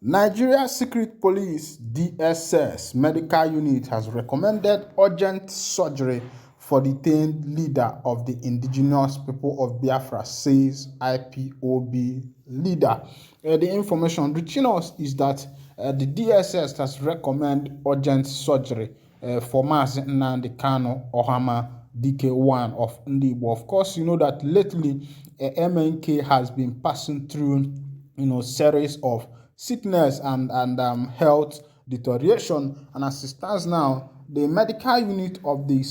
Nigeria Secret Police (DSS) medical unit has recommended urgent surgery for detained leader of the indigenous people of Biafra, says IPOB leader. The information reaching us is that the DSS has recommended urgent surgery for Mazi Nnamdi Kanu Ohama DK1 of Ndibo. Of course, you know that lately MNK has been passing through series of sickness and health deterioration, and as it stands now, the medical unit of the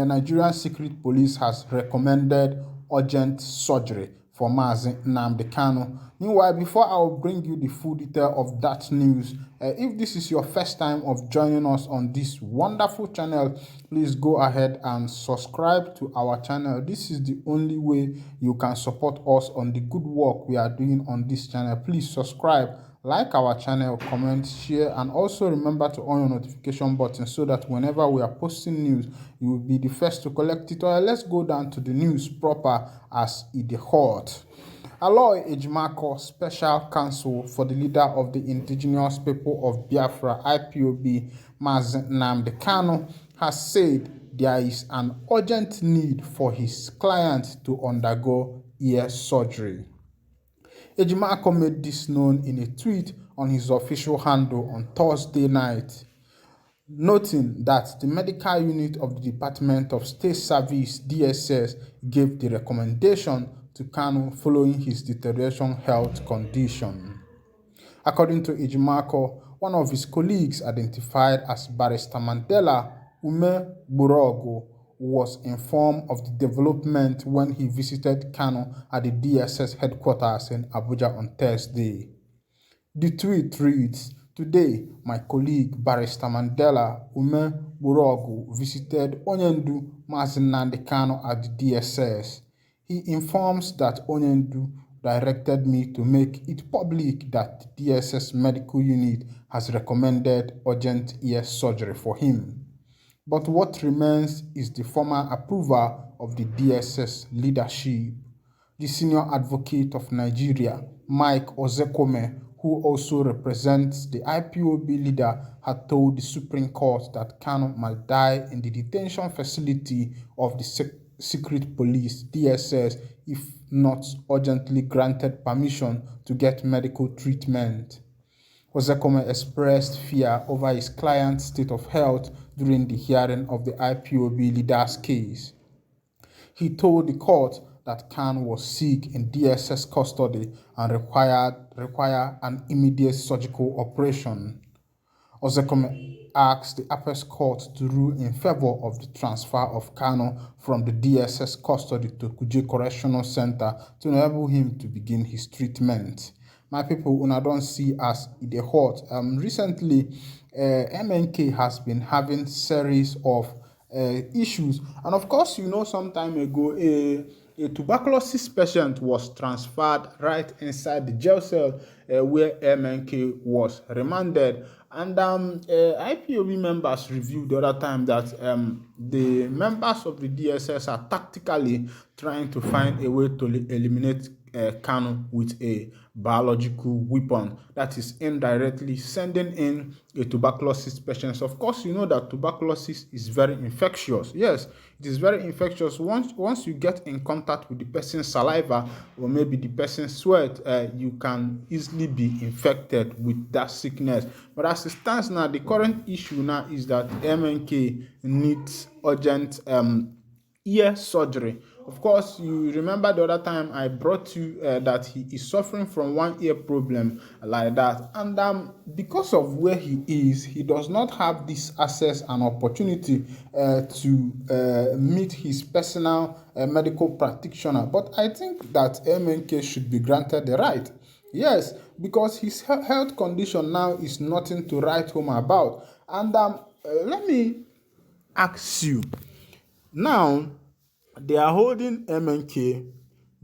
Nigerian Secret Police has recommended urgent surgery for Mazi Nnamdi Kanu. Meanwhile, before I will bring you the full detail of that news, if this is your first time of joining us on this wonderful channel, please go ahead and subscribe to our channel. This is the only way you can support us on the good work we are doing on this channel. Please subscribe, like our channel, comment, share, and also remember to on your notification button so that whenever we are posting news, you will be the first to collect it. Let's go down to the news proper as it hot. Aloy Ejimako, Special Counsel for the leader of the indigenous people of Biafra, IPOB, Mazi Nnamdi Kanu, has said there is an urgent need for his client to undergo ear surgery. Ejimako made this known in a tweet on his official handle on Thursday night, noting that the medical unit of the Department of State Service (DSS) gave the recommendation to Kanu following his deteriorating health condition. According to Ejimako, one of his colleagues, identified as Barrister Mandela Ume Burogo, was informed of the development when he visited Kanu at the DSS headquarters in Abuja on Thursday. The tweet reads, "Today, my colleague Barrister Mandela Ume Burogo visited Onyendu Mazi Nnamdi Kanu at the DSS. He informs that Onyendu directed me to make it public that the DSS medical unit has recommended urgent ear surgery for him. But what remains is the formal approval of the DSS leadership." The senior advocate of Nigeria, Mike Ozekome, who also represents the IPOB leader, had told the Supreme Court that Kanu might die in the detention facility of the Secret Police (DSS) if not urgently granted permission to get medical treatment. Ozekome expressed fear over his client's state of health during the hearing of the IPOB leader's case. He told the court that Kanu was sick in DSS custody and required an immediate surgical operation. Ozekome asked the Apex Court to rule in favor of the transfer of Kanu from the DSS custody to Kuje Correctional Center to enable him to begin his treatment. My people, una don't see as it hot. Recently, MNK has been having series of issues, and of course, some time ago, a tuberculosis patient was transferred right inside the jail cell where MNK was remanded. And IPOB members reviewed the other time that the members of the DSS are tactically trying to find a way to eliminate Kanu with a biological weapon, that is indirectly sending in a tuberculosis patient. Of course, you know that tuberculosis is very infectious. Yes, it is very infectious. Once you get in contact with the person's saliva or maybe the person's sweat, you can easily be infected with that sickness. But as it stands now, the current issue now is that MNK needs urgent ear surgery. Of course, you remember the other time I brought you that he is suffering from one ear problem like that, and because of where he is, he does not have this access and opportunity to meet his personal medical practitioner. But I think that MNK should be granted the right. Yes, because his health condition now is nothing to write home about. And let me ask you now. They are holding MNK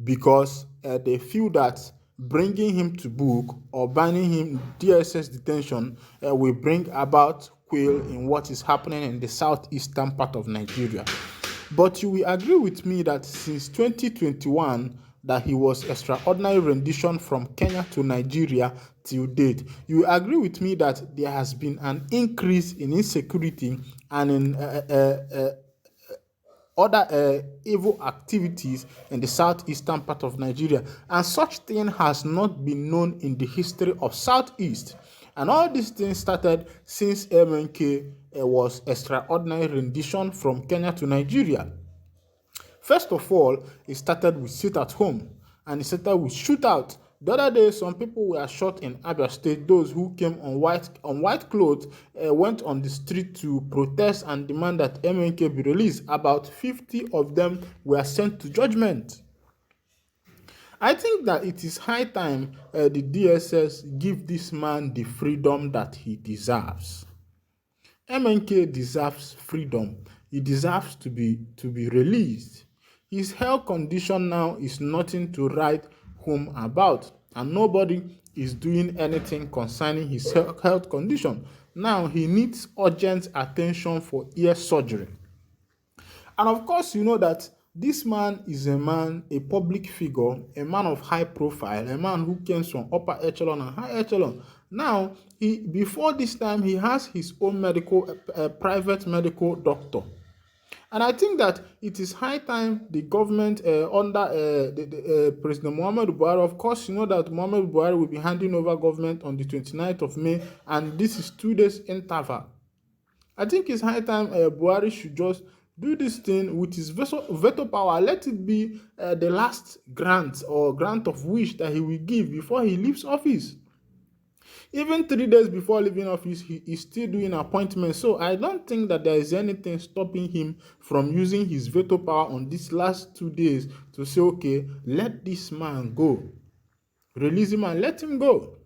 because they feel that bringing him to book or banning him DSS detention will bring about quail in what is happening in the southeastern part of Nigeria. But you will agree with me that since 2021, that he was extraordinary rendition from Kenya to Nigeria till date. You agree with me that there has been an increase in insecurity and in other evil activities in the southeastern part of Nigeria, and such thing has not been known in the history of Southeast. And all these things started since MNK was extraordinary rendition from Kenya to Nigeria. First of all, it started with sit at home, and it started with shootout. The other day, some people were shot in Abia State. Those who came on white clothes went on the street to protest and demand that MNK be released. About 50 of them were sent to judgment. I think that it is high time the DSS give this man the freedom that he deserves. MNK deserves freedom. He deserves to be released. His health condition now is nothing to write home about, and nobody is doing anything concerning his health condition. Now he needs urgent attention for ear surgery. And of course, you know that this man is a public figure, a man of high profile, a man who comes from upper echelon and high echelon. Now, before this time, he has his own private medical doctor. And I think that it is high time the government under President Muhammadu Buhari, of course, you know that Muhammadu Buhari will be handing over government on the 29th of May, and this is 2 days interval. I think it's high time Buhari should just do this thing with his veto power. Let it be the last grant of wish that he will give before he leaves office. Even 3 days before leaving office, he is still doing appointments. So I don't think that there is anything stopping him from using his veto power on these last 2 days to say, okay, let this man go. Release him and let him go.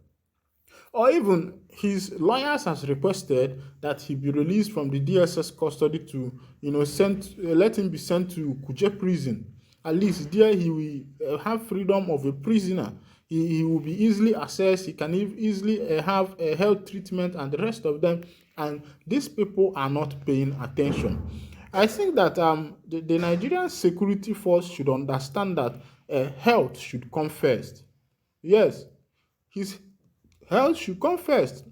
Or even his lawyers has requested that he be released from the DSS custody to, let him be sent to Kuje prison. At least there he will have freedom of a prisoner. He will be easily assessed. He can easily have a health treatment and the rest of them. And these people are not paying attention. I think that the Nigerian security force should understand that health should come first. Yes, his health should come first,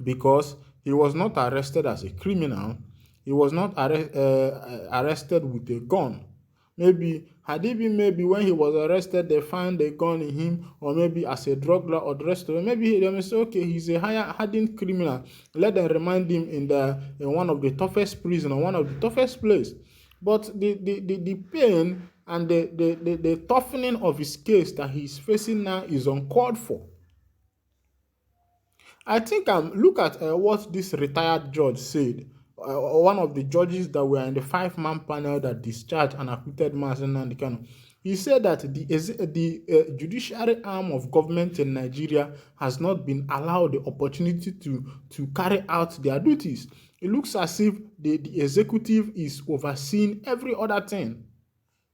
because he was not arrested as a criminal. He was not arrested with a gun. Maybe had it been when he was arrested, they found a gun in him, or maybe as a drug lord or the rest of it, maybe they may say, okay, he's a hardened criminal. Let them remind him in one of the toughest prison or one of the toughest place. But the pain and the toughening of his case that he's facing now is uncalled for. I think look at what this retired judge said. One of the judges that were in the 5-man panel that discharged and acquitted Nnamdi Kanu. He said that the judiciary arm of government in Nigeria has not been allowed the opportunity to carry out their duties. It looks as if the executive is overseeing every other thing.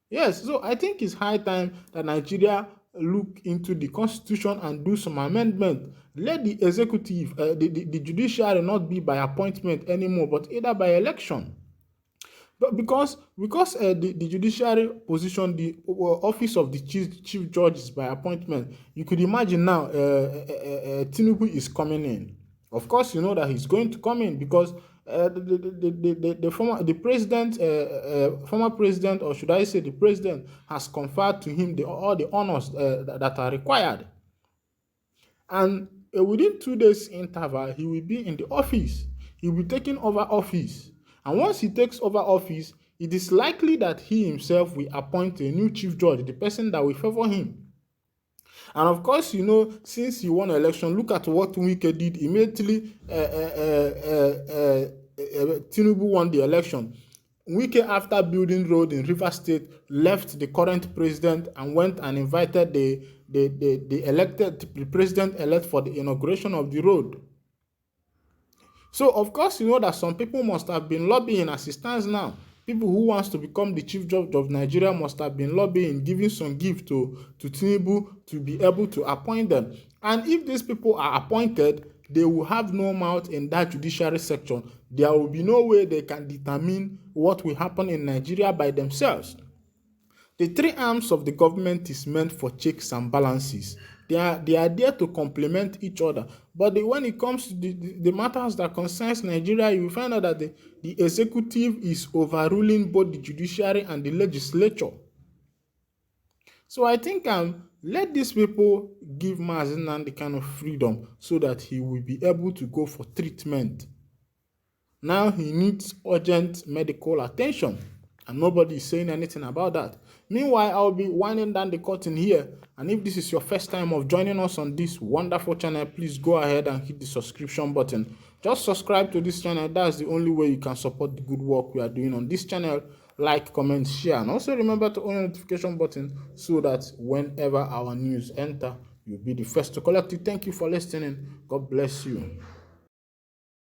Yes, so I think it's high time that Nigeria look into the constitution and do some amendment. Let the executive, the judiciary not be by appointment anymore, but either by election. But because the judiciary position the office of the chief judge is by appointment, you could imagine now TINUBU is coming in. Of course, you know that he's going to come in because the former president, or should I say the president, has conferred to him all the honors that are required. And within 2 days interval, he will be in the office. He will be taking over office. And once he takes over office, it is likely that he himself will appoint a new chief judge, the person that will favor him. And of course, you know, since he won an election, look at what Wike did immediately. Tinubu won the election. Wike, after building road in River State, left the current president and went and invited the president-elect for the inauguration of the road. So, of course, you know that some people must have been lobbying as it stands now. People who wants to become the chief judge of Nigeria must have been lobbying, giving some gift to Tinubu to be able to appoint them. And if these people are appointed, they will have no mouth in that judiciary section. There will be no way they can determine what will happen in Nigeria by themselves. The three arms of the government is meant for checks and balances. They are there to complement each other. But when it comes to the matters that concerns Nigeria, you find out that the executive is overruling both the judiciary and the legislature. So I think let these people give Mazi Nnamdi kind of freedom so that he will be able to go for treatment. Now he needs urgent medical attention, and nobody is saying anything about that. Meanwhile, I'll be winding down the curtain here, and if this is your first time of joining us on this wonderful channel, please go ahead and hit the subscription button. Just subscribe to this channel. That's the only way you can support the good work we are doing on this channel. Like, comment, share, and also remember to on the notification button so that whenever our news enter, you'll be the first to collect it. Thank you for listening. God bless you.